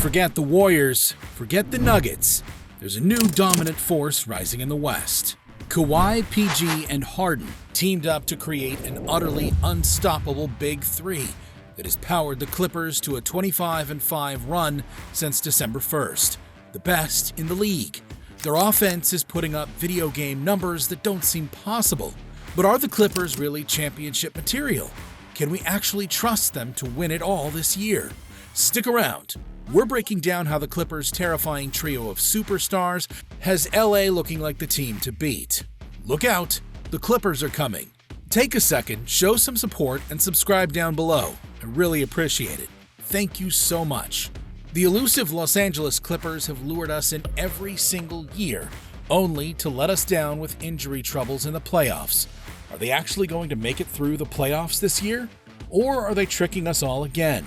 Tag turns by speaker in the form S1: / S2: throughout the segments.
S1: Forget the Warriors, forget the Nuggets. There's a new dominant force rising in the West. Kawhi, PG, and Harden teamed up to create an utterly unstoppable Big Three that has powered the Clippers to a 25-5 run since December 1st, the best in the league. Their offense is putting up video game numbers that don't seem possible. But are the Clippers really championship material? Can we actually trust them to win it all this year? Stick around. We're breaking down how the Clippers' terrifying trio of superstars has LA looking like the team to beat. Look out, the Clippers are coming. Take a second, show some support, and subscribe down below. I really appreciate it. Thank you so much. The elusive Los Angeles Clippers have lured us in every single year, only to let us down with injury troubles in the playoffs. Are they actually going to make it through the playoffs this year? Or are they tricking us all again?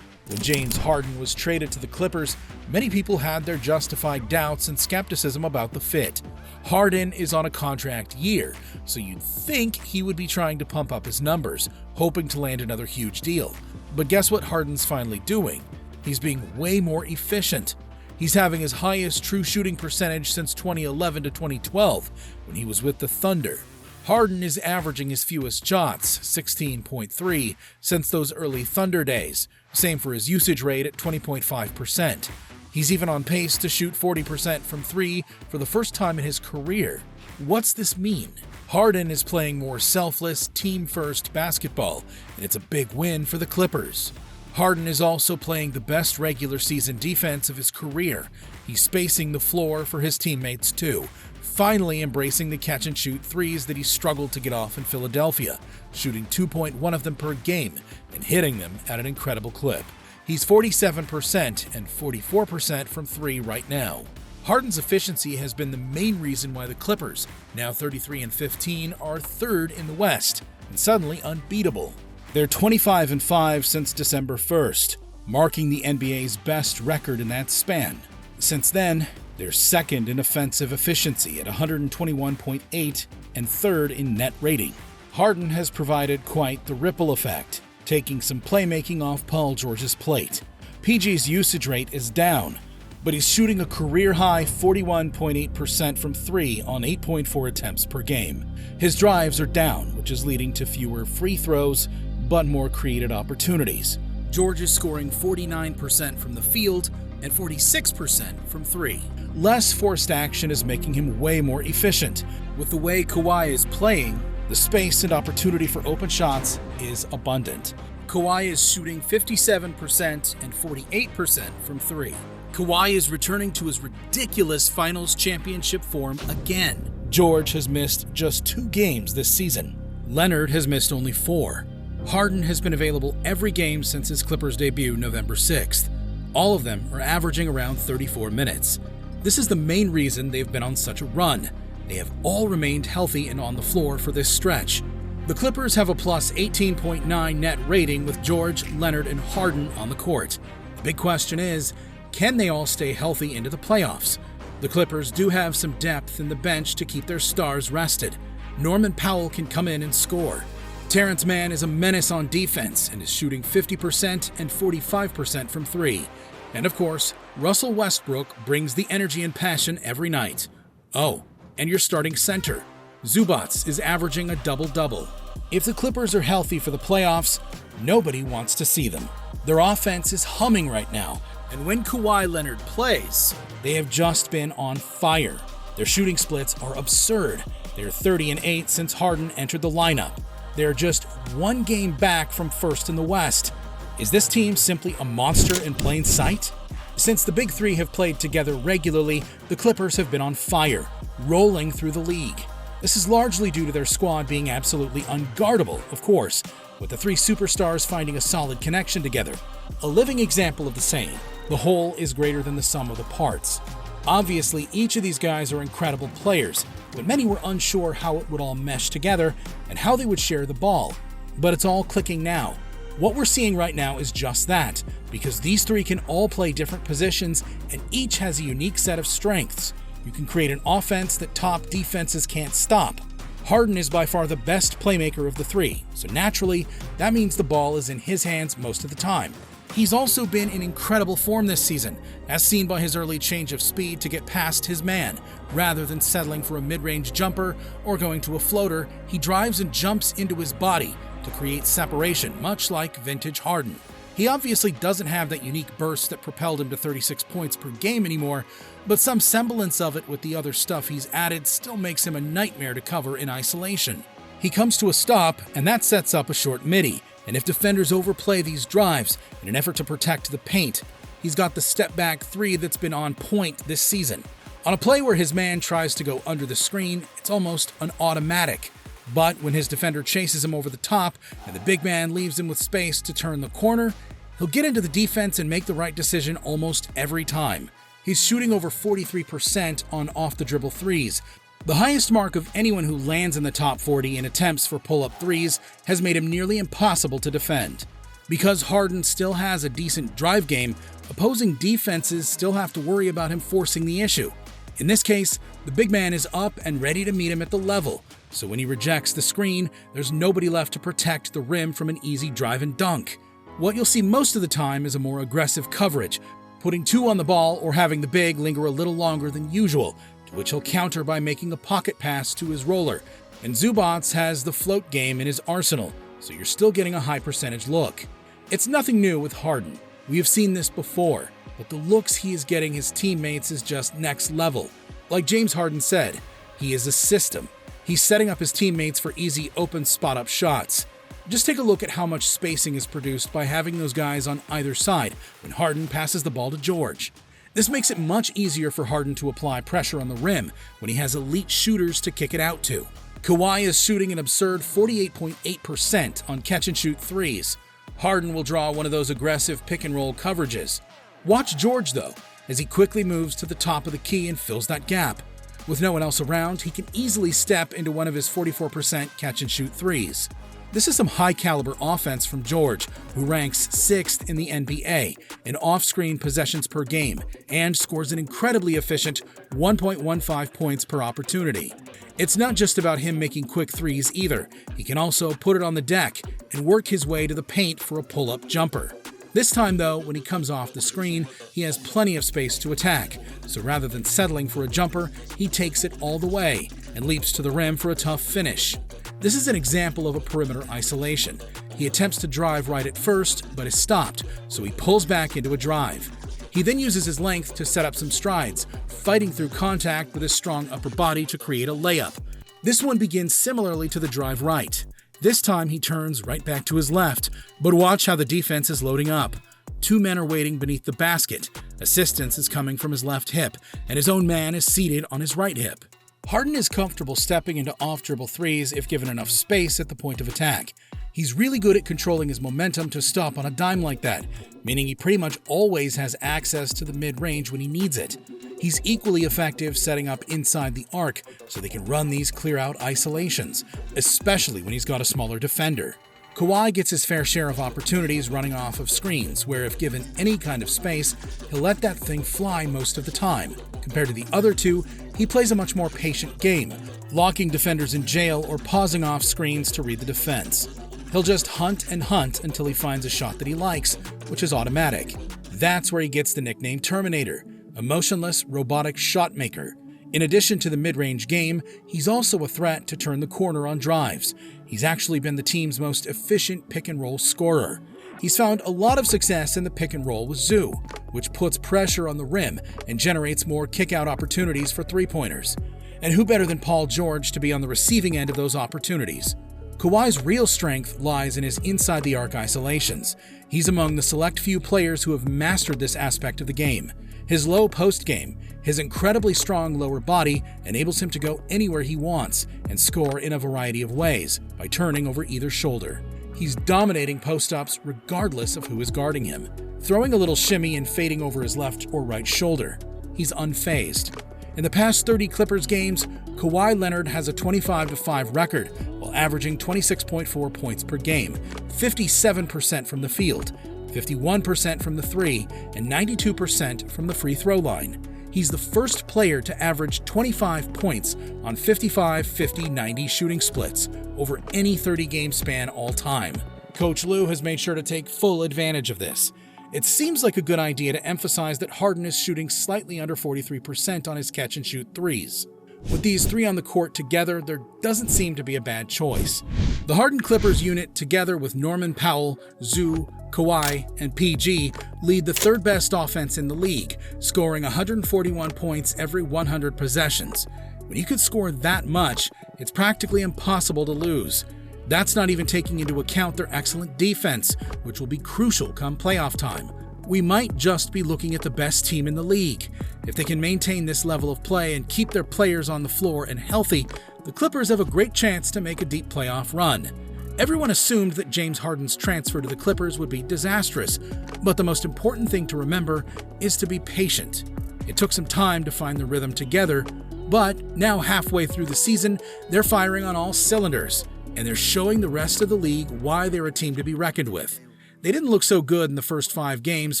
S1: When James Harden was traded to the Clippers, many people had their justified doubts and skepticism about the fit. Harden is on a contract year, so you'd think he would be trying to pump up his numbers, hoping to land another huge deal. But guess what Harden's finally doing? He's being way more efficient. He's having his highest true shooting percentage since 2011 to 2012, when he was with the Thunder. Harden is averaging his fewest shots, 16.3, since those early Thunder days. Same for his usage rate at 20.5%. He's even on pace to shoot 40% from three for the first time in his career. What's this mean? Harden is playing more selfless, team-first basketball, and it's a big win for the Clippers. Harden is also playing the best regular season defense of his career. He's spacing the floor for his teammates too, finally embracing the catch-and-shoot threes that he struggled to get off in Philadelphia, shooting 2.1 of them per game and hitting them at an incredible clip. He's 47% and 44% from three right now. Harden's efficiency has been the main reason why the Clippers, now 33-15, are third in the West and suddenly unbeatable. They're 25-5 since December 1st, marking the NBA's best record in that span. Since then, they're second in offensive efficiency at 121.8 and third in net rating. Harden has provided quite the ripple effect, taking some playmaking off Paul George's plate. PG's usage rate is down, but he's shooting a career-high 41.8% from three on 8.4 attempts per game. His drives are down, which is leading to fewer free throws, but more created opportunities. George is scoring 49% from the field and 46% from three. Less forced action is making him way more efficient. With the way Kawhi is playing, the space and opportunity for open shots is abundant. Kawhi is shooting 57% and 48% from three. Kawhi is returning to his ridiculous finals championship form again. George has missed just 2 games this season. Leonard has missed only 4. Harden has been available every game since his Clippers debut November 6th. All of them are averaging around 34 minutes. This is the main reason they've been on such a run. They have all remained healthy and on the floor for this stretch. The Clippers have a plus 18.9 net rating with George, Leonard, and Harden on the court. The big question is, can they all stay healthy into the playoffs? The Clippers do have some depth in the bench to keep their stars rested. Norman Powell can come in and score. Terrence Mann is a menace on defense and is shooting 50% and 45% from three. And of course, Russell Westbrook brings the energy and passion every night. Oh, and your starting center, Zubac, is averaging a double-double. If the Clippers are healthy for the playoffs, nobody wants to see them. Their offense is humming right now, and when Kawhi Leonard plays, they have just been on fire. Their shooting splits are absurd. They're 30-8 since Harden entered the lineup. They're just 1 game back from first in the West. Is this team simply a monster in plain sight? Since the Big Three have played together regularly, the Clippers have been on fire, rolling through the league. This is largely due to their squad being absolutely unguardable, of course, with the 3 superstars finding a solid connection together. A living example of the saying, the whole is greater than the sum of the parts. Obviously, each of these guys are incredible players, but many were unsure how it would all mesh together and how they would share the ball. But it's all clicking now. What we're seeing right now is just that, because these 3 can all play different positions and each has a unique set of strengths. You can create an offense that top defenses can't stop. Harden is by far the best playmaker of the 3, so naturally, that means the ball is in his hands most of the time. He's also been in incredible form this season, as seen by his early change of speed to get past his man. Rather than settling for a mid-range jumper or going to a floater, he drives and jumps into his body to create separation, much like vintage Harden. He obviously doesn't have that unique burst that propelled him to 36 points per game anymore, but some semblance of it with the other stuff he's added still makes him a nightmare to cover in isolation. He comes to a stop, and that sets up a short midi, and if defenders overplay these drives in an effort to protect the paint, he's got the step-back three that's been on point this season. On a play where his man tries to go under the screen, it's almost an automatic. But when his defender chases him over the top and the big man leaves him with space to turn the corner, he'll get into the defense and make the right decision almost every time. He's shooting over 43% on off-the-dribble threes. The highest mark of anyone who lands in the top 40 in attempts for pull-up threes has made him nearly impossible to defend. Because Harden still has a decent drive game, opposing defenses still have to worry about him forcing the issue. In this case, the big man is up and ready to meet him at the level, so when he rejects the screen, there's nobody left to protect the rim from an easy drive and dunk. What you'll see most of the time is a more aggressive coverage, putting two on the ball or having the big linger a little longer than usual, to which he'll counter by making a pocket pass to his roller. And Zubats has the float game in his arsenal, so you're still getting a high percentage look. It's nothing new with Harden. We have seen this before, but the looks he is getting his teammates is just next level. Like James Harden said, he is a system. He's setting up his teammates for easy open spot-up shots. Just take a look at how much spacing is produced by having those guys on either side when Harden passes the ball to George. This makes it much easier for Harden to apply pressure on the rim when he has elite shooters to kick it out to. Kawhi is shooting an absurd 48.8% on catch-and-shoot threes. Harden will draw one of those aggressive pick-and-roll coverages. Watch George, though, as he quickly moves to the top of the key and fills that gap. With no one else around, he can easily step into one of his 44% catch-and-shoot threes. This is some high-caliber offense from George, who ranks 6th in the NBA in off-screen possessions per game and scores an incredibly efficient 1.15 points per opportunity. It's not just about him making quick threes either. He can also put it on the deck and work his way to the paint for a pull-up jumper. This time, though, when he comes off the screen, he has plenty of space to attack, so rather than settling for a jumper, he takes it all the way and leaps to the rim for a tough finish. This is an example of a perimeter isolation. He attempts to drive right at first, but is stopped, so he pulls back into a drive. He then uses his length to set up some strides, fighting through contact with his strong upper body to create a layup. This one begins similarly to the drive right. This time he turns right back to his left, but watch how the defense is loading up. Two men are waiting beneath the basket. Assistance is coming from his left hip, and his own man is seated on his right hip. Harden is comfortable stepping into off-dribble threes if given enough space at the point of attack. He's really good at controlling his momentum to stop on a dime like that, meaning he pretty much always has access to the mid-range when he needs it. He's equally effective setting up inside the arc so they can run these clear-out isolations, especially when he's got a smaller defender. Kawhi gets his fair share of opportunities running off of screens, where if given any kind of space, he'll let that thing fly most of the time. Compared to the other two, he plays a much more patient game, locking defenders in jail or pausing off screens to read the defense. He'll just hunt and hunt until he finds a shot that he likes, which is automatic. That's where he gets the nickname Terminator, a motionless, robotic shot maker. In addition to the mid-range game, he's also a threat to turn the corner on drives. He's actually been the team's most efficient pick-and-roll scorer. He's found a lot of success in the pick-and-roll with Zoo, which puts pressure on the rim and generates more kick-out opportunities for three-pointers. And who better than Paul George to be on the receiving end of those opportunities? Kawhi's real strength lies in his inside-the-arc isolations. He's among the select few players who have mastered this aspect of the game. His low post game, his incredibly strong lower body enables him to go anywhere he wants and score in a variety of ways by turning over either shoulder. He's dominating post-ups regardless of who is guarding him, throwing a little shimmy and fading over his left or right shoulder. He's unfazed. In the past 30 Clippers games, Kawhi Leonard has a 25-5 record while averaging 26.4 points per game, 57% from the field, 51% from the three, and 92% from the free throw line. He's the first player to average 25 points on 55, 50, 90 shooting splits over any 30-game span all time. Coach Lue has made sure to take full advantage of this. It seems like a good idea to emphasize that Harden is shooting slightly under 43% on his catch-and-shoot threes. With these three on the court together, there doesn't seem to be a bad choice. The Harden Clippers unit, together with Norman Powell, Zoo, Kawhi, and PG, lead the third-best offense in the league, scoring 141 points every 100 possessions. When you could score that much, it's practically impossible to lose. That's not even taking into account their excellent defense, which will be crucial come playoff time. We might just be looking at the best team in the league. If they can maintain this level of play and keep their players on the floor and healthy, the Clippers have a great chance to make a deep playoff run. Everyone assumed that James Harden's transfer to the Clippers would be disastrous, but the most important thing to remember is to be patient. It took some time to find the rhythm together, but now halfway through the season, they're firing on all cylinders, and they're showing the rest of the league why they're a team to be reckoned with. They didn't look so good in the first 5 games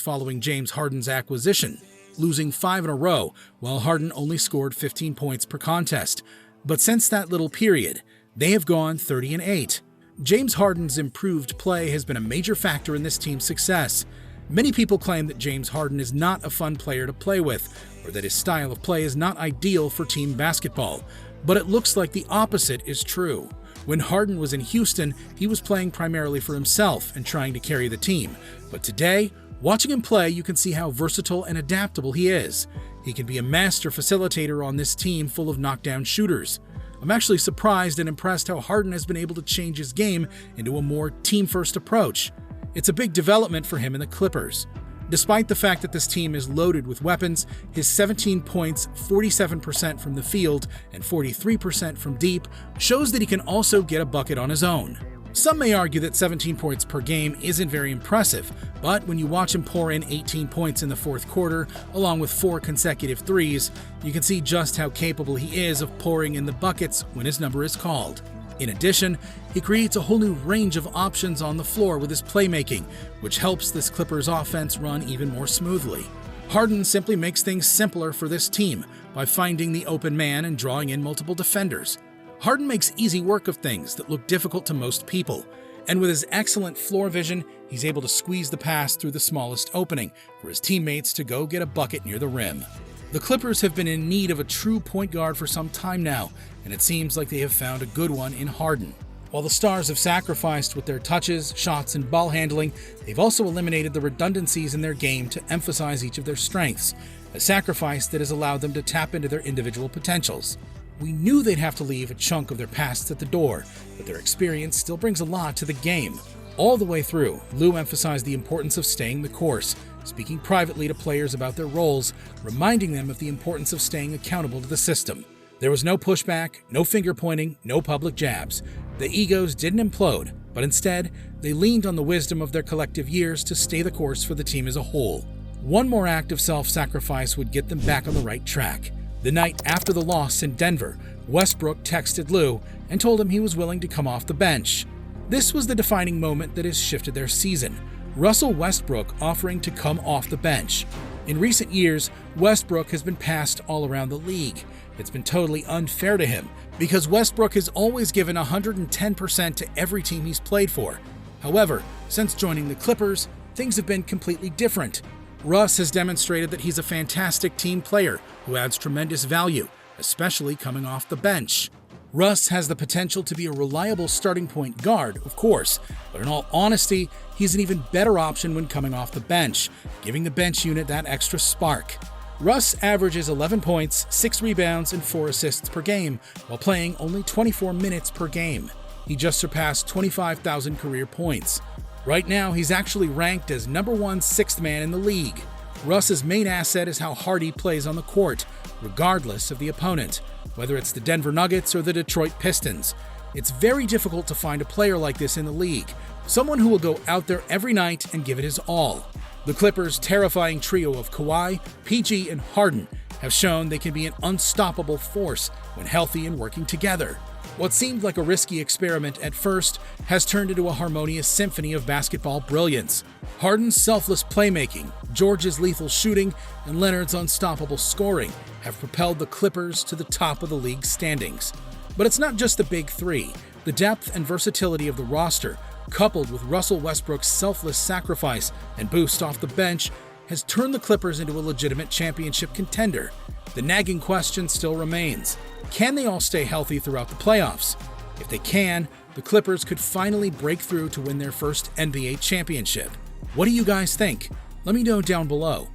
S1: following James Harden's acquisition, losing 5 in a row, while Harden only scored 15 points per contest. But since that little period, they have gone 30-8. James Harden's improved play has been a major factor in this team's success. Many people claim that James Harden is not a fun player to play with, or that his style of play is not ideal for team basketball. But it looks like the opposite is true. When Harden was in Houston, he was playing primarily for himself and trying to carry the team. But today, watching him play, you can see how versatile and adaptable he is. He can be a master facilitator on this team full of knockdown shooters. I'm actually surprised and impressed how Harden has been able to change his game into a more team-first approach. It's a big development for him in the Clippers. Despite the fact that this team is loaded with weapons, his 17 points, 47% from the field, and 43% from deep shows that he can also get a bucket on his own. Some may argue that 17 points per game isn't very impressive, but when you watch him pour in 18 points in the fourth quarter, along with 4 consecutive threes, you can see just how capable he is of pouring in the buckets when his number is called. In addition, he creates a whole new range of options on the floor with his playmaking, which helps this Clippers offense run even more smoothly. Harden simply makes things simpler for this team by finding the open man and drawing in multiple defenders. Harden makes easy work of things that look difficult to most people, and with his excellent floor vision, he's able to squeeze the pass through the smallest opening for his teammates to go get a bucket near the rim. The Clippers have been in need of a true point guard for some time now, and it seems like they have found a good one in Harden. While the Stars have sacrificed with their touches, shots, and ball handling, they've also eliminated the redundancies in their game to emphasize each of their strengths, a sacrifice that has allowed them to tap into their individual potentials. We knew they'd have to leave a chunk of their pasts at the door, but their experience still brings a lot to the game. All the way through, Lou emphasized the importance of staying the course, speaking privately to players about their roles, reminding them of the importance of staying accountable to the system. There was no pushback, no finger-pointing, no public jabs. The egos didn't implode, but instead, they leaned on the wisdom of their collective years to stay the course for the team as a whole. One more act of self-sacrifice would get them back on the right track. The night after the loss in Denver, Westbrook texted Lou and told him he was willing to come off the bench. This was the defining moment that has shifted their season. Russell Westbrook offering to come off the bench. In recent years, Westbrook has been passed all around the league. It's been totally unfair to him because Westbrook has always given 110% to every team he's played for. However, since joining the Clippers, things have been completely different. Russ has demonstrated that he's a fantastic team player who adds tremendous value, especially coming off the bench. Russ has the potential to be a reliable starting point guard, of course, but in all honesty, he's an even better option when coming off the bench, giving the bench unit that extra spark. Russ averages 11 points, 6 rebounds, and 4 assists per game, while playing only 24 minutes per game. He just surpassed 25,000 career points. Right now, he's actually ranked as number 1 sixth man in the league. Russ's main asset is how hard he plays on the court, regardless of the opponent, whether it's the Denver Nuggets or the Detroit Pistons. It's very difficult to find a player like this in the league, someone who will go out there every night and give it his all. The Clippers' terrifying trio of Kawhi, PG, and Harden have shown they can be an unstoppable force when healthy and working together. What seemed like a risky experiment at first has turned into a harmonious symphony of basketball brilliance. Harden's selfless playmaking, George's lethal shooting, and Leonard's unstoppable scoring have propelled the Clippers to the top of the league standings. But it's not just the big three. The depth and versatility of the roster, coupled with Russell Westbrook's selfless sacrifice and boost off the bench, has turned the Clippers into a legitimate championship contender. The nagging question still remains: can they all stay healthy throughout the playoffs? If they can, the Clippers could finally break through to win their first NBA championship. What do you guys think? Let me know down below.